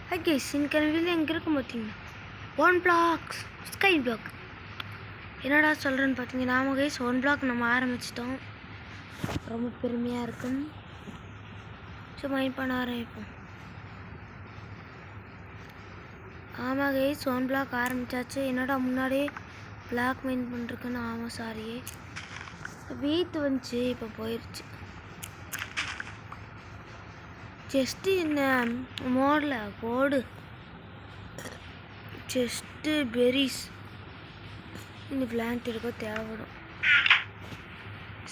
Hi guys, இன்னைக்கான video எங்கே இருக்கும் பார்த்தீங்கன்னா ஒன் பிளாக்ஸ் ஸ்கை பிளாக். என்னடா சொல்கிறேன்னு பார்த்தீங்கன்னா நாம கைஸ் ஒன் பிளாக் நம்ம ஆரம்பிச்சிட்டோம். ரொம்ப பெருமையாக இருக்கும். ஸோ மைண்ட் பண்ண ஆரம்பிப்போம். ஆமாம் கைஸ் ஒன் பிளாக் ஆரம்பித்தாச்சு. என்னடா முன்னாடியே பிளாக் மைண்ட் பண்ணிருக்குன்னு. ஆமாம் சாரி, வீட்டு வந்துச்சு, இப்போ போயிடுச்சு. ஜஸ்ட்டு இந்த மோடில் போடு ஜஸ்ட்டு பெரிஸ் இந்த பிளான்ட் எடுக்க தேவைப்படும்.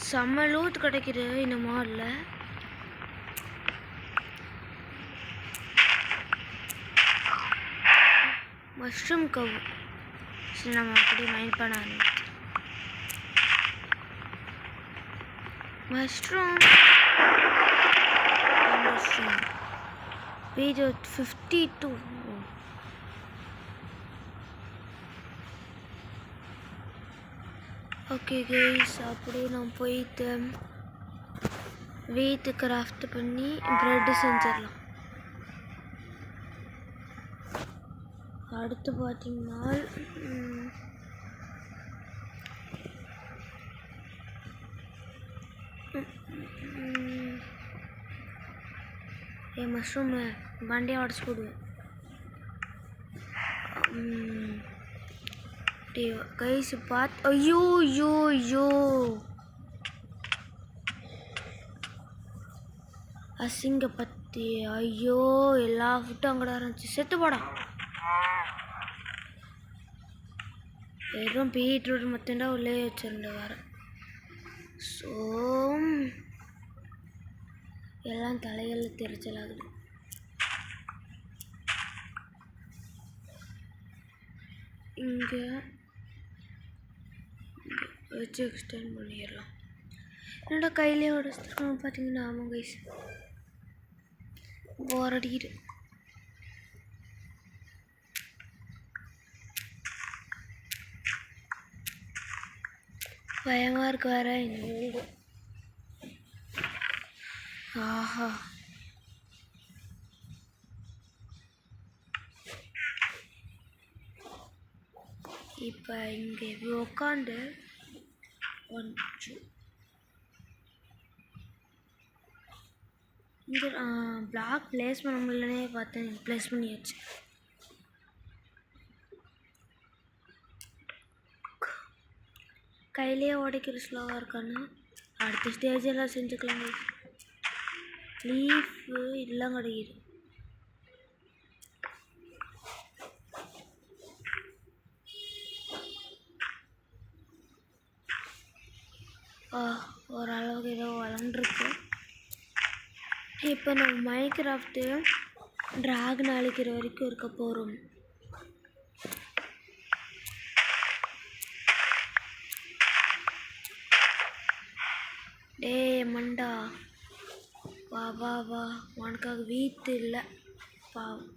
செம்ம லூத் கிடைக்கிது இந்த மாடில். மஷ்ரூம் கவு. சரி நம்ம அப்படியே மைண்ட் பண்ண ஆரம்பிச்சு. Mushroom video 52. ஓகே கைஸ், அப்படியே நான் போயிட்டு வீட்டு கிராஃப்ட் பண்ணி ப்ரெட்டு செஞ்சிடலாம். அடுத்து பார்த்தீங்கன்னா என் மஷ்ரூம் வண்டியை உடச்சி போடுவேன். கைஸ் பார்த்து ஐயோ ஐயோ ஐயோ அசிங்க பத்தி. ஐயோ எல்லா ஃபுட்டும் அங்கட இருந்துச்சு. செத்து போடா. வெறும் பீட்ரூட் மட்டும்தான் உள்ளே வச்சிருந்தேன் வேறு. ஸோ எல்லாம் தலைகளில் தெரிச்சலாகுது. இங்கே வச்சு எக்ஸ்டெண்ட் பண்ணிடலாம். என்னோட கையிலே உடச்சிருக்கோம் பார்த்தீங்கன்னா. ஆமாம் கைஸ், போர் அடிக்குது. பயமாக இருக்கு வேற இந்த வீடு. ஆஹா, இப்போ இங்கே உட்காந்து இங்கே பிளாக் ப்ளேஸ் பண்ண முடியலனே பார்த்தேன். ப்ளேஸ் பண்ணியாச்சு. கையிலே உடைக்கிற ஸ்லோவாக இருக்கான்னு அடுத்த ஸ்டேஜ் எல்லாம் செஞ்சுக்கலாம். லீஃபு இதெல்லாம் கிடைக்குது. ஓரளவுக்கு ஏதோ வளர்ந்துருக்கு. இப்போ நம்ம மைன்கிராஃப்ட்டு ட்ராகன் அழிக்கிற வரைக்கும் இருக்க போகிறோம். டே மண்டா, வா வா வா, உனக்காக வீட்டு இல்லை பாவம்.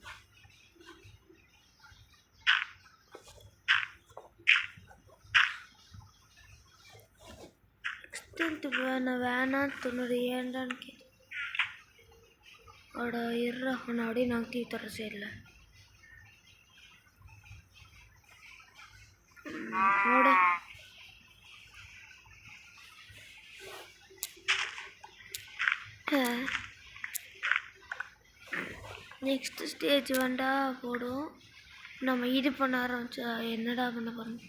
எக்ஸ்டென்ட் வேணான்னு தோணுது. ஏன்டான்னு கேட்டு அவட இருற அவனை அப்படியே நகர்த்தி தர சைடில் ஓட. நெக்ஸ்ட் ஸ்டேஜ் வேண்டா போடும். நம்ம இது பண்ண ஆரம்பிச்சா என்னடா பண்ண போகிறோம்.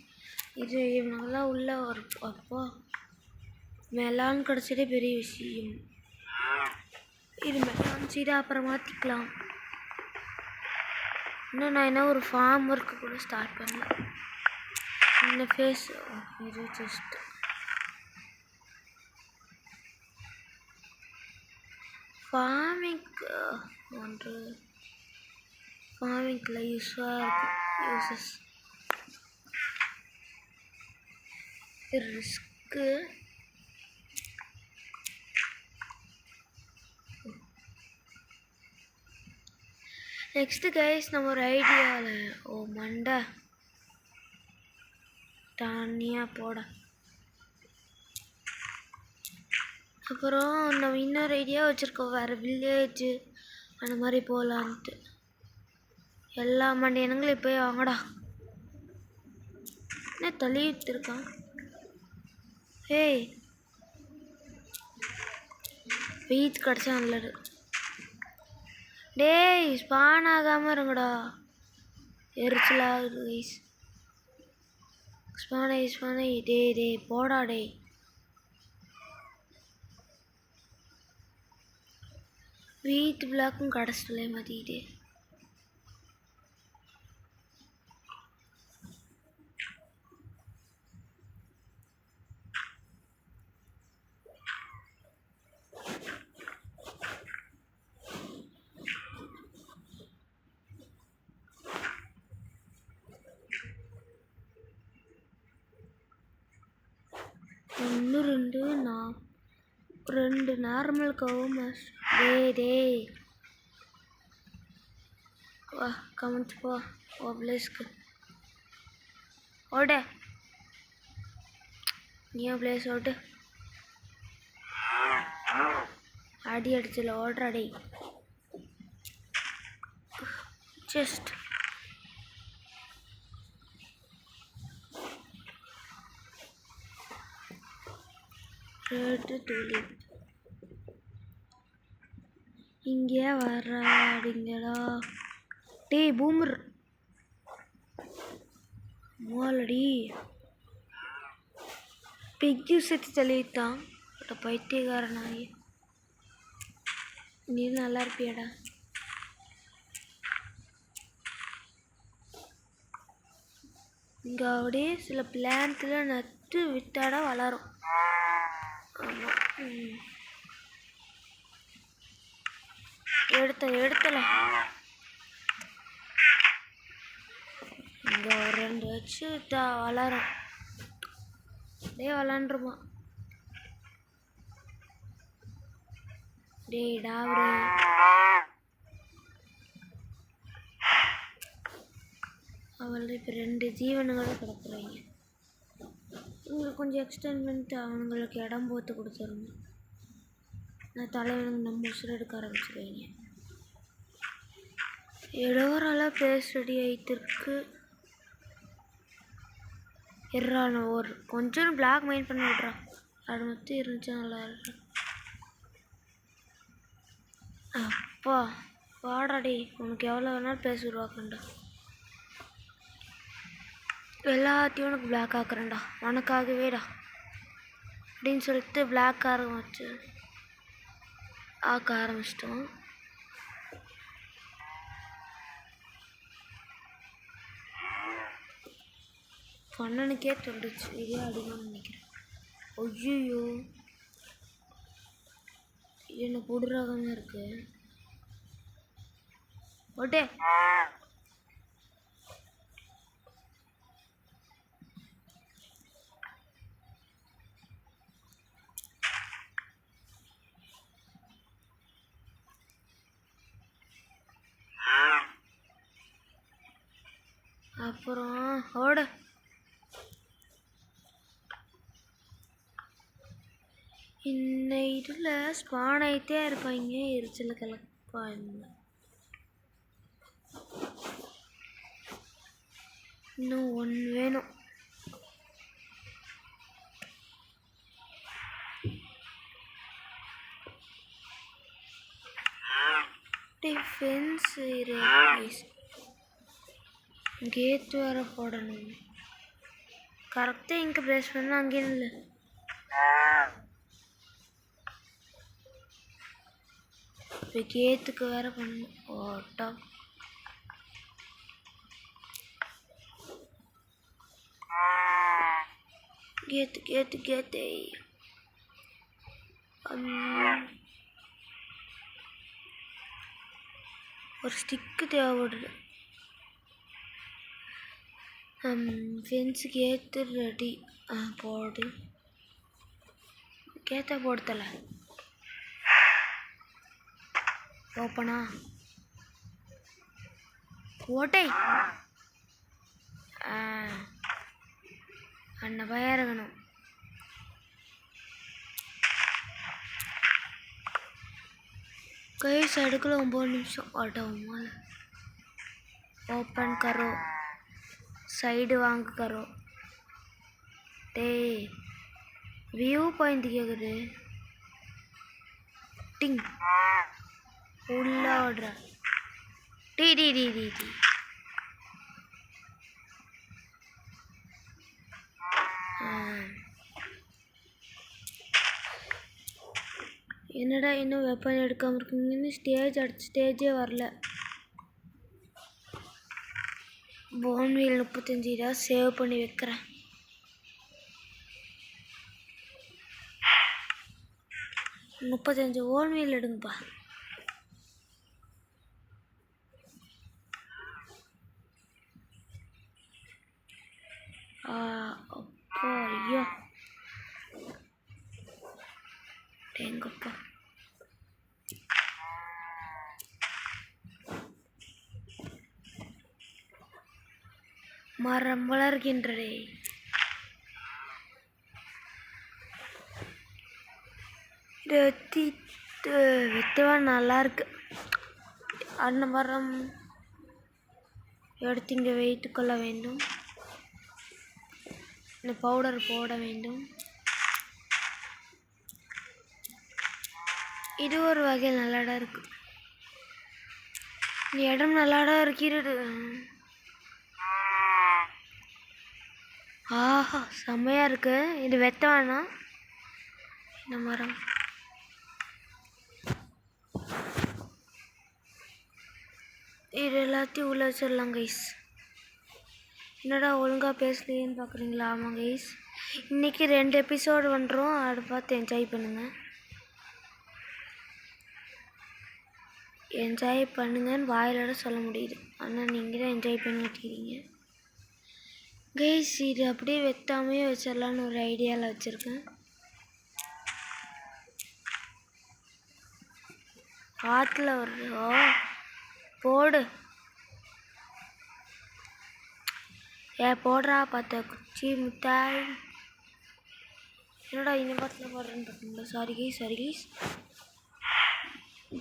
இது இவனுங்கெல்லாம் உள்ள ஒரு அப்போ மெலான் கிடச்சதே பெரிய விஷயம். இது மெலான் சீடை அப்புறம் மாற்றிக்கலாம். இன்னும் நான் என்ன ஒரு ஃபார்ம் ஒர்க்கு கூட ஸ்டார்ட் பண்ணல. இந்த ஃபேஸ் இது ஜஸ்ட் ஃபார்மிங்க்கு ஒன்று ஃபார்மிங்கில் யூஸாக இருக்கும். Uses risk. நெக்ஸ்ட்டு கைஸ் நம்ம ஒரு ஐடியாவில் மண்டை தனியாக போட. அப்புறம் நம்ம இன்னொரு ஐடியா வச்சுருக்கோம், வேறு வில்லேஜு அந்த மாதிரி போகலான்ட்டு. எல்லா மண்டியனுங்களும் இப்போ வாங்கடா. என்ன தள்ளிட்டு இருக்கான்? ஏய் வெயிட் கிடச்சா நல்லது. டேய் ஸ்பான் ஆகாமல் இருங்கடா. எரிச்சலாகுது கைஸ். ஸ்பானை டே போடா டே. வீட்டு பிளாக்கும் கிடச்சிட்டலே மதிக்கிட்டே. ஒன்று ரெண்டு நார்மல் கவும். டே வா கமெண்ட் போ பிளேஸ்க்கு ஓட. நீ பிளேஸ் ஓட்டு. அடி அடிச்சல ஓடுறா டே. ஜஸ்ட் ரெட் டூலிப் இங்கே வராடிங்கடா. டேய் பூமர் மோலடி பிக்கு செத்து தள்ளிட்டான். பைத்தியக்காரனாகி நீ நல்லா இருப்பியாடா. இங்கே அப்படியே சில பிளான்ட்ல நட்டு விட்டாடா வளரும். ஆமாம் எடுத்தல இங்கே ஒரு 2 வச்சு வளரும். டே விளாண்டுருமா டே டாவரே. அவள் இப்போ 2 ஜீவனங்களும் கிடக்குறாங்க. உங்களுக்கு கொஞ்சம் எக்ஸ்டெண்ட் பண்ணிட்டு அவங்களுக்கு இடம் போட்டு கொடுத்துருங்க. நான் தலைவனுக்கு நம்ம உசுர எடுக்க ஆரம்பிச்சிருவீங்க. இடவரெல்லாம் பேஸ் ரெடி ஆகிட்டு இருக்கு. நான் ஒரு கொஞ்சம் பிளாக் மைண்ட் பண்ணி விட்றான். அது மட்டும் இருந்துச்சா நல்லா இருக்கு. அப்பா வாடாடி உனக்கு எவ்வளோ வேணாலும் பேச உருவாக்கண்டா. எல்லாத்தையும் உனக்கு பிளாக் ஆக்குறேன்டா உனக்காகவேடா அப்படின்னு சொல்லிட்டு பிளாக் ஆக்க ஆரம்பிச்சிட்டோம். கண்ணனுக்கே தொண்டுச்சு. இதே அடிக்கணும்னு நினைக்கிறேன். ஐயோ என்ன கொடூரமாக இருக்கு. ஓட்டே அப்புறம் ஓட. இந்த இதில் ஸ்பான் ஆகிட்டே இருப்பாங்க. எரிச்சல் கிளப்பாங்க. இன்னும் 1 வேணும். டிஃபென்ஸ் கேட் வேறு போடணும். கரெக்டாக இங்கே ப்ளேஸ் பண்ணால் அங்கே இல்லை. இப்போ கேத்துக்கு வேறு பண்ணணும். ஓட்டா கேத்து ஒரு ஸ்டிக்கு தேவைப்படுது. ஃபென்ஸுக்கு ஏற்று ரெடி போடு. கேத்த போடுத்தல ஓப்பனா ஓட்டை அண்ண பயறகணும். கைஸ் அடுக்கல 9 நிமிஷம் ஆட்டோமால ओपन करो साइड वांग करो டே வியூ பாயிண்ட் கேக்குது டிங் உள்ள ஓடுற டி டி டி டி டி என்னடா இன்னும் வெப்பன் எடுக்காம இருக்கீங்கன்னு ஸ்டேஜ் அடிச்சு ஸ்டேஜே வரல. போன்வீல் 35 சேவ் பண்ணி வைக்கிறேன். 35 ஓன்வீல் எடுங்கப்பா. அப்பா ஐயோ எங்கப்பா மரம் வளர்கின்றதே. வித்தவா நல்லா இருக்கு. அந்த மரம் எடுத்து இங்கே வைத்து கொள்ள வேண்டும். இந்த பவுடர் போட வேண்டும். இது ஒரு வகையில் நல்லாடா இருக்கு. இந்த இடம் நல்லாடா இருக்கிறது. ஆஹா செம்மையா இருக்கு. இது வெத்த வேணாம். இந்த மரம் இது எல்லாத்தையும் உள்ள வச்சிடலாம் கைஸ். என்னடா ஒழுங்காக பேசலையேன்னு பார்க்குறீங்களா? ஆமாம் கைஸ், இன்றைக்கி 2 எபிசோடு பண்ணுறோம். அதை பார்த்து என்ஜாய் பண்ணுங்கள். என்ஜாய் பண்ணுங்கன்னு வாயிலோட சொல்ல முடியுது, ஆனால் நீங்கள் தான் என்ஜாய் பண்ணி வச்சுக்கிறீங்க கைஸ். இது அப்படியே வெத்தாமே வச்சிடலான்னு ஒரு ஐடியாவில் வச்சுருக்கேன். ஆற்றுல வருதோ போடு. போடுறா பார்த்த குச்சி முத்தாய். என்னடா இந்த பாட்டில் போடுறேன்னு பார்த்தீங்களா? சாரி கைஸ்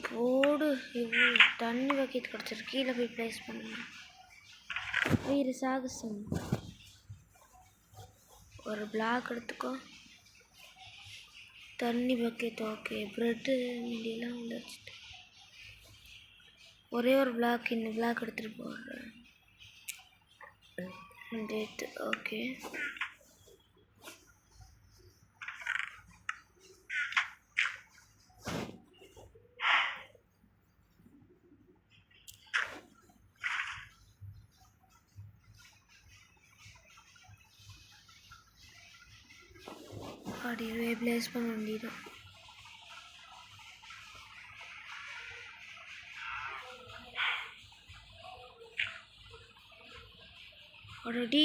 போடு. இவ்வளோ தண்ணி பக்கெட் கிடச்சிருக்கு. கீழே போய் ப்ளேஸ் பண்ணுங்க. வீர சாகசம். ஒரு பிளாக் எடுத்துக்கோ. தண்ணி பக்கெட் ஓகே. ப்ரெட்டு மீடியெல்லாம் உள்ள வச்சுட்டு ஒரே ஒரு பிளாக் இந்த பிளாக் எடுத்துகிட்டு போடுறேன். Date okay. அப்படியே ப்ளேஸ் பண்ண வேண்டியது. ஆல்ரெடி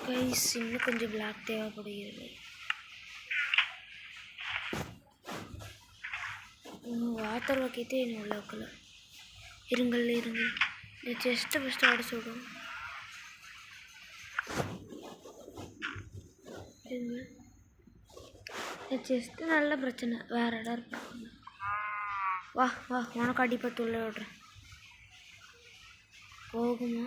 கைஸ் இன்னும் கொஞ்சம் பிளாக் தேவைப்படுகிறது. வாட்டர் பக்கெட்டே இன்னும் உள்ள வைக்கல. இருங்கள் இந்த செஸ்ட்டை ஃபஸ்ட்டு அடைச்சி விடும். இந்த செஸ்ட்டு நல்ல பிரச்சனை. வேறு இடம் இருப்பாங்க. வா உனக்கு அடிப்பட்டு உள்ள விடுறேன். போகுமா?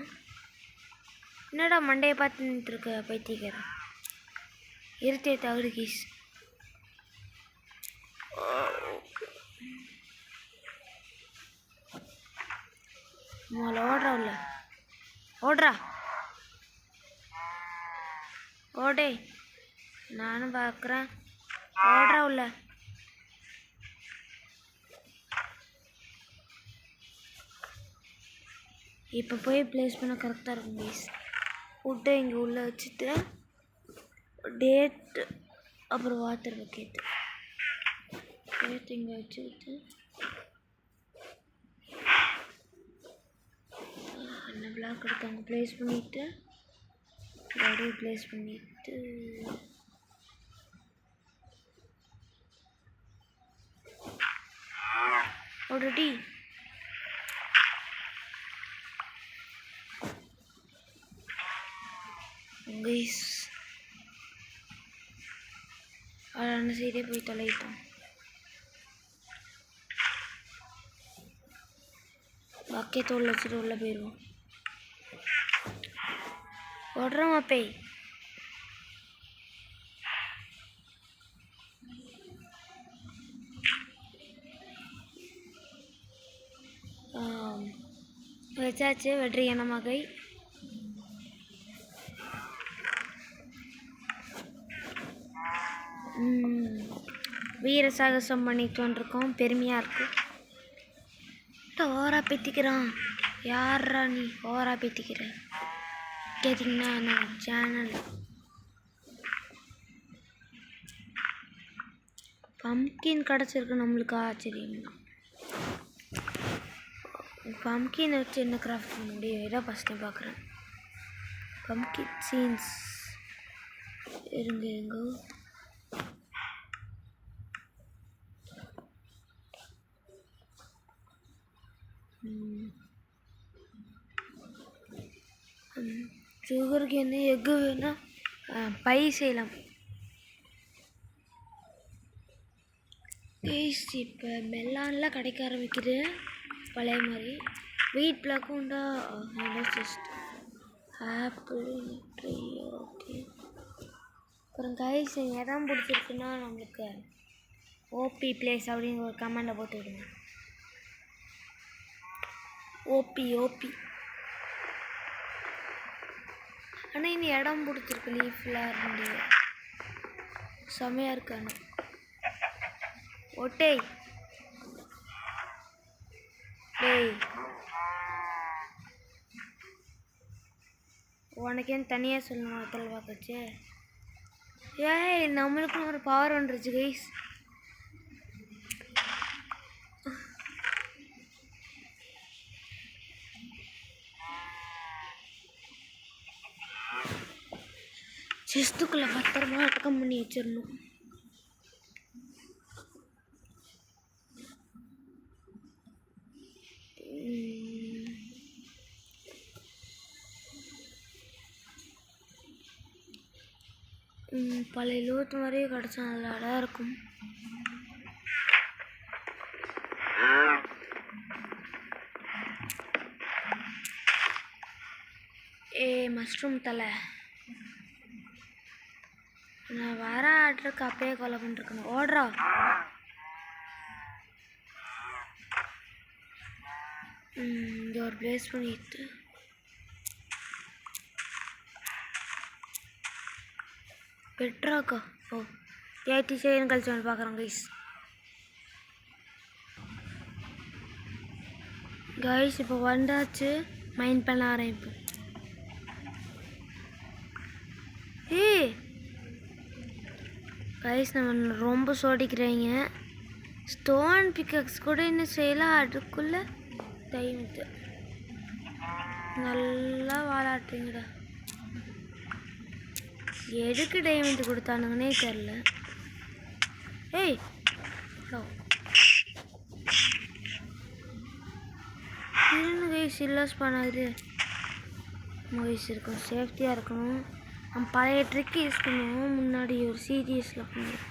என்னடா மண்டையை பார்த்து நின்றுருக்க பைத்தியக்கார. இருத்தே தகுடு கீஸ். முதல்ல ஓடுறா ஓடே. நானும் பார்க்குறேன். ஓடுறா உள்ள. இப்போ போய் ப்ளேஸ் பண்ண கரெக்டாக இருக்கும் ப்ளீஸ். ஃபுட்டை இங்கே உள்ளே வச்சுட்டு டேட்டு அப்புறம் வாட்டர் பக்கெட்டு டேட் இங்கே வச்சுக்கிட்டு அந்த பிளாக் எடுத்து அங்கே ப்ளேஸ் பண்ணிவிட்டு அப்படியே ப்ளேஸ் பண்ணிவிட்டு ஆல்ரெடி அந்த சைடே போய் தொலைட்டோம். பக்கெட் உள்ள வச்சுட்டு உள்ளே போயிடுவோம். ஓடுறோம் அப்பே. வச்சாச்சு வெற்றியான மகை. வீர சாகசம் பண்ணிட்டு வந்துருக்கோம். பெருமையாக இருக்கு. ஓரா பேத்திக்கிறான். யாரா நீ ஓரா பேத்திக்கிற? கேட்டிங்கன்னா நான் சேனல் பம்கின் கிடச்சிருக்கு. நம்மளுக்கு ஆச்சரியம். பம்கின் வச்சு என்ன கிராஃப்ட் பண்ண முடியும்? இதான் ஃபஸ்ட் டைம் பார்க்குறேன். பம்கின் சீன்ஸ் இருங்க. சுகருக்கு என்ன எக்கு வேணால் பை செய்யலாம். இப்போ மெல்லான்லாம் கிடைக்க ஆரம்பிக்குது பழைய மாதிரி. வீட் பிளாக்கும் உண்டா? Just apple tree. ஓகே. அப்புறம் கைஸ் இடம் பிடிச்சிருக்குன்னா நம்மளுக்கு ஓபி பிளேஸ் அப்படின்னு ஒரு கமெண்டை போட்டு விடுங்க. ஓபி. ஆனால் இனி இடம் பிடிச்சிருக்கு. லீஃப்லாம் இருந்து செமையாக இருக்கானு. ஓட்டே டேய், உனக்கேன்னு தனியாக சொல்லணும். அதில் பார்க்கச்சு ஏய் நம்மளுக்கும் ஒரு பவர் வந்துருச்சு கைஸ். செஸ்துக்குள்ளே பத்திரமா அடக்கம் பண்ணி வச்சிடணும். பழைய லூட் மாதிரியே கிடச்சா நல்லா இருக்கும். மஷ்ரூம் தலை நான் வர ஆர்டருக்கு அப்பயே கொலை பண்ணிருக்கணும். ஓடுறா. இங்கே ஒரு பிளேஸ் பண்ணிட்டு பெட்ராக்கா. ஓ 80 செகண்ட் கழிச்சு வந்து பார்க்குறோம் கைஸ். இப்போ வந்தாச்சு. மைண்ட் பண்ண ஆரம்பிப்போம். கைஸ் நம்ம ரொம்ப சோடிக்கிறாங்க. ஸ்டோன் பிக்கக்ஸ் கூட இன்னும் செய்யலாம். அதுக்குள்ளே டைமுக்கு நல்லா வாழாட்டுறீங்கடா. எதுக்கு டைமண்ட் கொடுத்தானுங்கன்னே தெரில. ஏய் இருன்னு கைஸ் இல்லஸ் பண்ணாது. கைஸ் இருக்கும். சேஃப்டியாக இருக்கணும். நம்ம பழைய ட்ரிக் யூஸ் பண்ணுவோம். முன்னாடி ஒரு சீரியஸில் பண்ணுவோம்.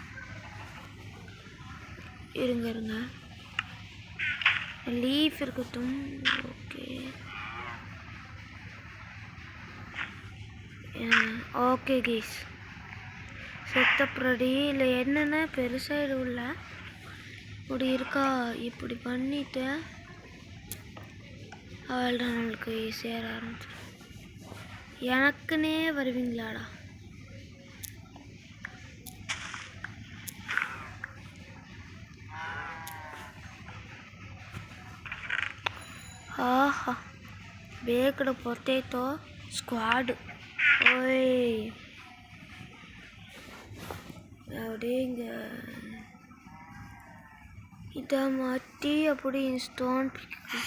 இருங்க லீஃப் இருக்கட்டும். Okay guys setup ready. இல்லை என்னென்ன பெருசாக உள்ள இப்படி இருக்கா. இப்படி பண்ணிவிட்டு அவள் தான் நம்மளுக்கு சேர ஆரம்பிச்சு. எனக்குன்னே வருவீங்களாடா. ஆஹா பேக்கடு பொட்டேட்டோ ஸ்குவாடு. ஓய் அப்படிங்க இதை மாட்டி அப்படி ஸ்டோன்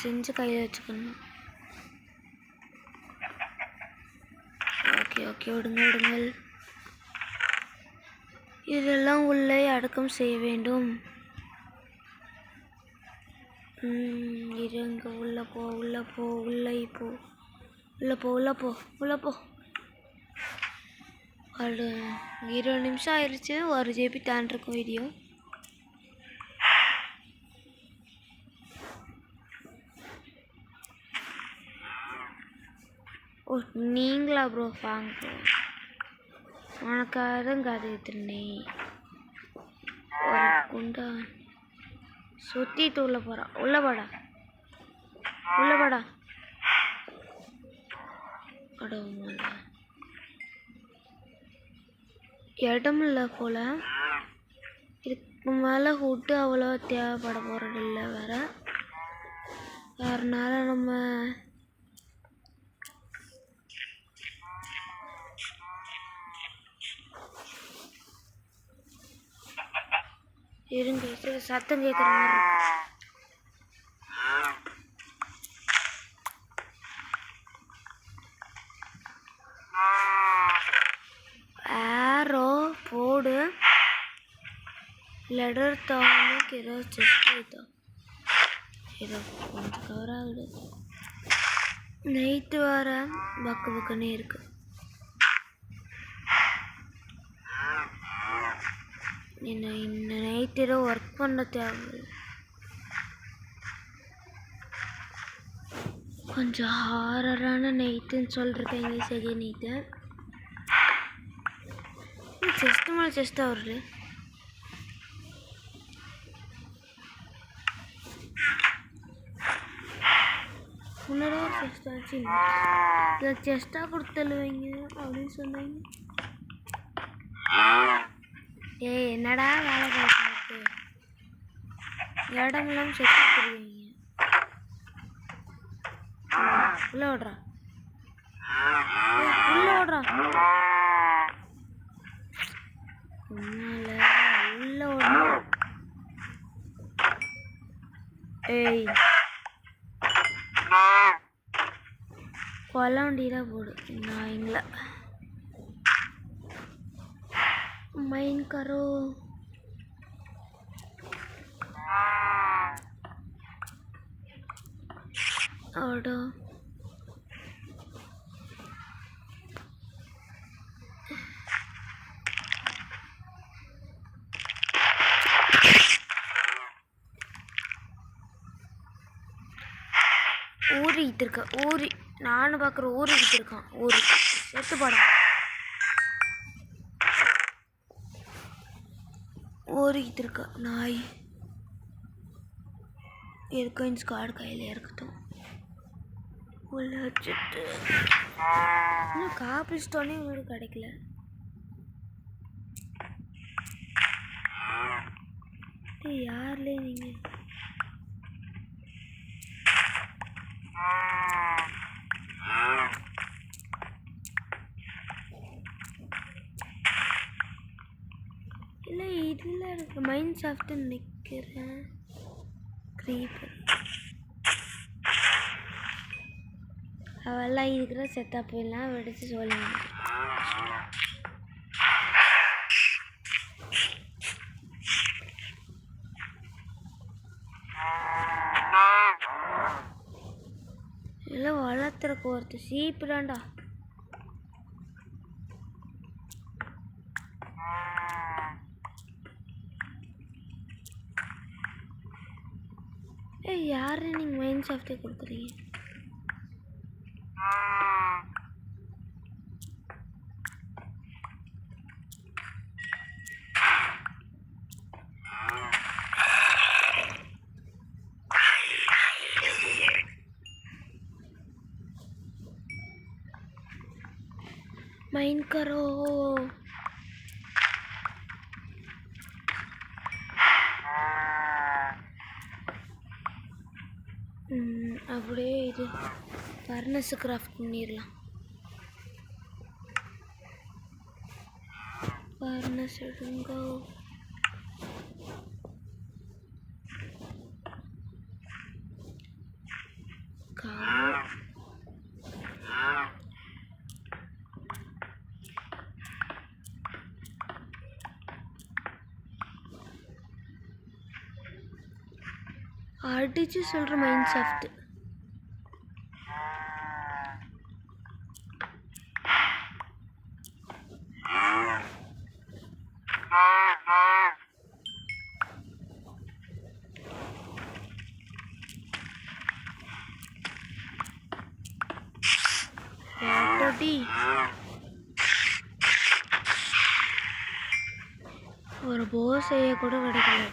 செஞ்சு கையில் வச்சுக்கணும். ஓகே விடுங்கள். இதெல்லாம் உள்ளே அடக்கம் செய்ய வேண்டும். இருங்க. உள்ளே போ. ஒரு 20 நிமிஷம் ஆயிடுச்சு. 1 ஜிபி தாண்டிருக்கும் வீடியோ. ஓ நீங்களா ப்ரோ? வாங்க ப்ரோ, உனக்காக தான் கதை எடுத்துருந்தேன். ஒரு குண்டா சுற்றிட்டு உள்ள போகிறான். உள்ள வாடா, உள்ள வாடா. அடவுமாடா, இடம் இல்லை போல். இதுக்கு மேலே ஹுட்டு அவ்வளோ தேவைப்பட போகிறது இல்லை வேறு. அதனால நம்ம இருங்க, சத்தம் கேட்குற மாதிரி இருக்கு. ஆரோ போடு. லெடர் தாவலுக்கு ஏதோ செஸ்ட் ஏதோ கொஞ்சம் கவர் ஆகுது. நைட்டு வர பக்கு பக்குன்னே இருக்கு. இந்த நைட் ஏதோ ஒர்க் பண்ண தேவை. கொஞ்சம் ஹாரரான நைட்டுன்னு சொல்லிருக்கேங்க. சரி நைட்டு செஸ்ட் மேலே செஸ்ட்டாக வருது. முன்னாடி ஒரு செஸ்ட் ஆச்சு, இதை செஸ்ட்டாக கொடுத்துருவீங்க அப்படின்னு சொன்னாங்க. ஏய் என்னடா வேலை பார்த்து இடம் இல்லாமல் செட் கொடுத்துருவீங்க. உள்ள ஓடுறா, உள்ள ஓடுறா, உள்ள ஓடுறா. ஏய் கொல்ல வண்டியில் போடு. நான் எங்களை மைன் கரோ ஆடோ. ஊறிக்கிட்டு இருக்க ஊறி நானும் பார்க்குற ஊறிக்கிட்டு இருக்கான். ஊறி செத்து படம் ஊறிக்கிட்டு இருக்க நாய். இருக்கும் ஸ்காட் கையில் இருக்கட்டும். உள்ள வச்சுட்டு இன்னும் காப்பி ஸ்டோனே உங்களுக்கு கிடைக்கல. யார்லே நீங்கள்? இல்லை இதில் எனக்கு மைண்ட் சாஃப்ட்டு நிற்கிறேன். க்ரீப்பர் அவெல்லாம் இருக்கிற செத்தப்பெல்லாம் வெடிச்சு சொல்லுங்க. எல்லாம் வளர்த்துறக்கு ஒருத்தர் சீப்பு தான்டா. யாரு நீங்கள் மைண்ட் சாஃப்ட்டே கொடுக்குறீங்க? माइन करो। அப்படியே இது ஃபர்னஸ் கிராஃப்ட் பண்ணிடலாம். ஃபர்னஸ் எடுங்க. அடிச்சு சொல்ற மைண்ட் சாஃப்ட். அடி. ஒரு போ செய்ய கூட கிடைக்கல.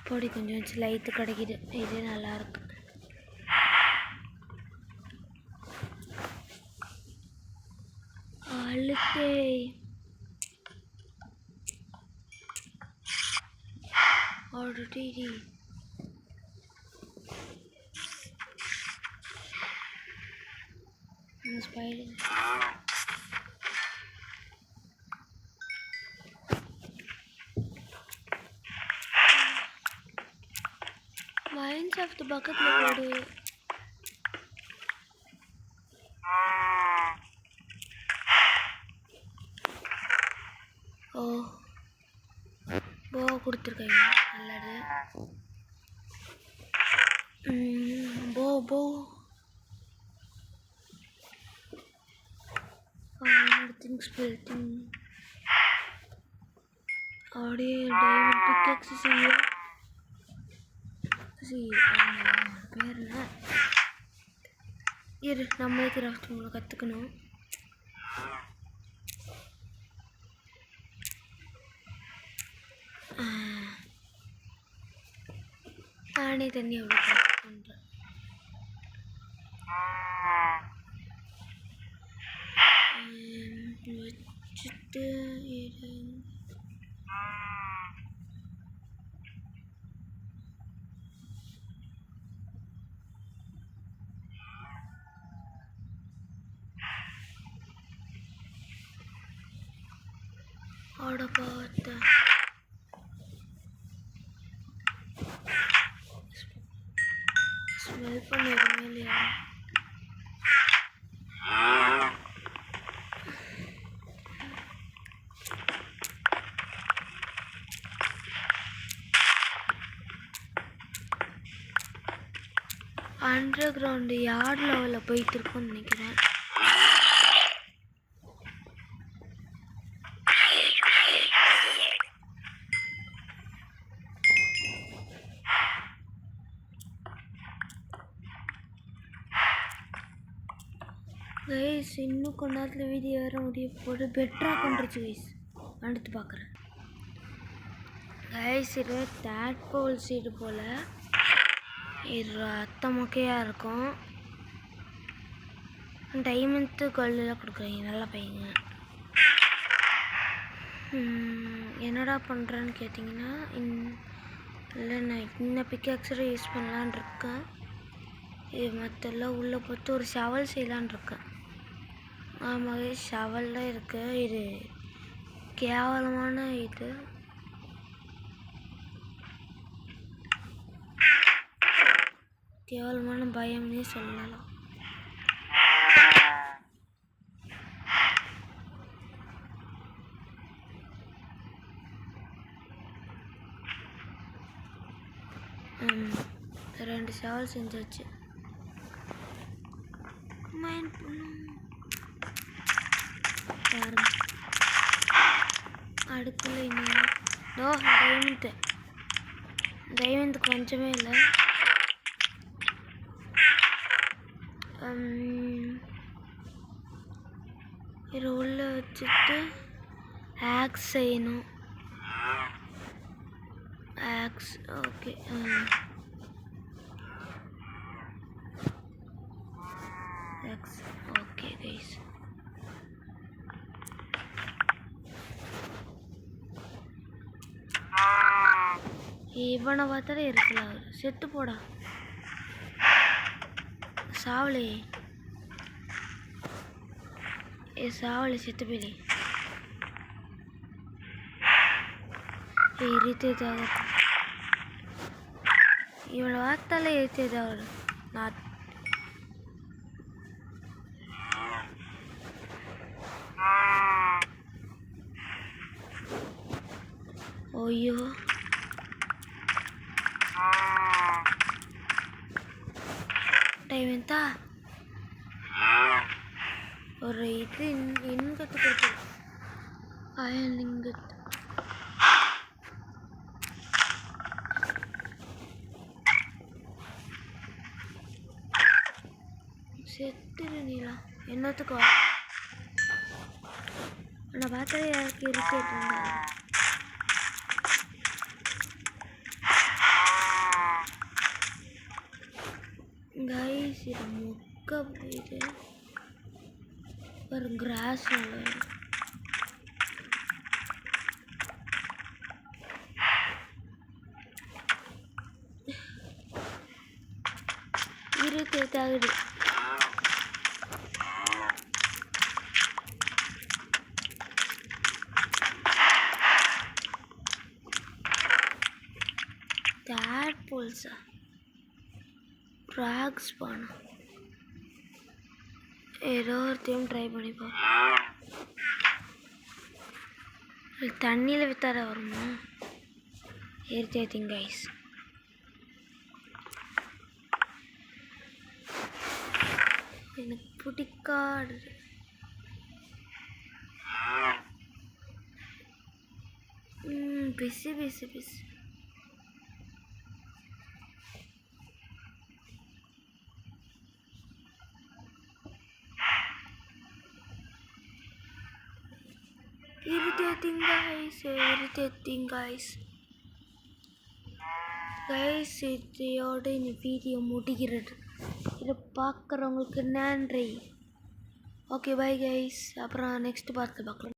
பொடி கொஞ்சம் வச்சு லைட்டு கிடைக்கிது. இது நல்லா இருக்கு. அழுத்தே already spider mines of the பக்கெட்ல போடு. ஓ போ கொடுத்துருக்காங்க. நல்லது. போ திங்ஸ் பில்டிங் அப்படியே டைமண்ட் பிக்கெக்ஸ் செய்ய பேர் என்ன இரு. நம்மளே கிராஃப்ட் கற்றுக்கணும். நானே தண்ணி அவ்வளோ பண்ணுறேன். வச்சுட்டு ஆட பார்த்தேன். ஸ்மெல் பண்ண எதுவுமே இல்லையா? அண்டர் கிரவுண்டு யார்ட் லெவலில் போயிட்டு இருக்கோன்னு நினைக்கிறேன். கைஸ் இன்னும் கொஞ்ச நேரத்தில் வீடியோ வேறு முடிய போட்டு பெட்டராக பண்ணுறச்சு கைஸ். அடுத்து பார்க்குறேன் கைஸ். இது தேட்போல் சீடு போல் இது ரத்த மொக்கையாக இருக்கும். டைமண்ட் கோல்டெலாம் கொடுக்குறீங்க. நல்லா பையங்க. என்னடா பண்ணுறேன்னு கேட்டிங்கன்னா இல்லை நான் இன்னும் பிக்காக்ஸரை யூஸ் பண்ணலான் இருக்கேன். இது மற்றெல்லாம் உள்ளே போட்டு ஒரு ஷவல் செய்யலான் இருக்கேன். ஆமாவே ஷவல்லாம் இருக்குது. இது கேவலமான இது. கேவலமான பயம்னே சொல்லலாம். ரெண்டு ஷவல் செஞ்சாச்சு. மைண்ட் பண்ணும் அடுக்குள்ள இன்னும் டைமண்ட் கொஞ்சமே இல்லை. இது உள்ள வச்சுட்டு ஆக்ஸ் செய்யணும். Axe okay. Axe okay guys. இவனை பார்த்தாலே இருக்குல்ல. செத்து போடா சாவலே. சாவலே செத்து போயிலே. இரிட்டேட்டாக இவனை பார்த்தாலே இரிட்டேட்டாக. நான் ஐயோ டைமெண்டா ஒரு இது இன்கத்து கொடுத்து அயன் இன்கத்து. இன்னத்துக்கு நான் பார்த்தாலே யாருக்கு இரிட்டேட் இருந்தாங்க. கைஸ் இது மொக்க இது ஒரு கிராஸ் இரிட்டேட் ஆகுது. Tadpoles ட்ராக்ஸ் பண்ண ஏதோ ஒருத்தையும் ட்ரை பண்ணி பார்ப்போம். தண்ணியில் வித்தார வருமா? Irritating guys. எனக்கு பிடிக்காது. Busy busy busy irritating guys. Guys இதோட இந்த வீடியோ முடிகிறது. இதை பார்க்குறவங்களுக்கு நன்றி. Okay bye guys. அப்புறம் நெக்ஸ்ட் பார்த்து பார்க்கலாம்.